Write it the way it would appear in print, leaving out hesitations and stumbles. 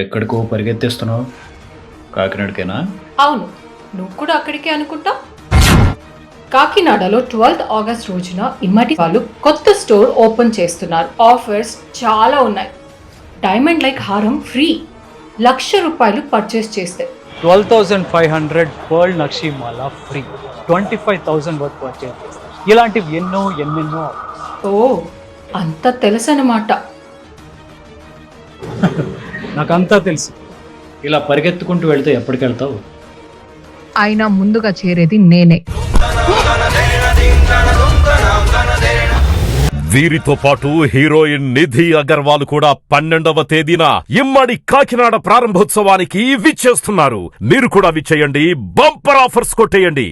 ఎక్కడికో పరిగెత్తేస్తున్నావు? కాకినాడకేనా? అవును, నువ్వు కూడా అక్కడికే అనుకుంటా. కాకినాడలో 12th ఆగస్ట్ రోజున ఇమ్మటి వాళ్ళు కొత్త స్టోర్ ఓపెన్ చేస్తున్నారు. ఆఫర్స్ చాలా ఉన్నాయి. డైమండ్ లైక్ హారం ఫ్రీ, ₹1,00,000 పర్చేస్ చేస్తే 12,500 పర్ల్ నక్షి మాల ఫ్రీ, 25,000 వర్త్ పర్చేస్ చేస్తారు. ఇలాంటివి ఎన్నెన్నో. ఓ, అంత తెలుసనమాట. నాకంతా తెలుసు. ఇలా పరిగెత్తుకుంటూ వెళ్తే ఎప్పటికి వెళ్తావు? అయినా ముందుగా చేరేది నేనే. వీరితో పాటు హీరోయిన్ నిధి అగర్వాల్ కూడా 12వ తేదీన ఇమ్మడి కాకినాడ ప్రారంభోత్సవానికి విచ్చేస్తున్నారు. మీరు కూడా విచ్చేయండి, బంపర్ ఆఫర్స్ కొట్టేయండి.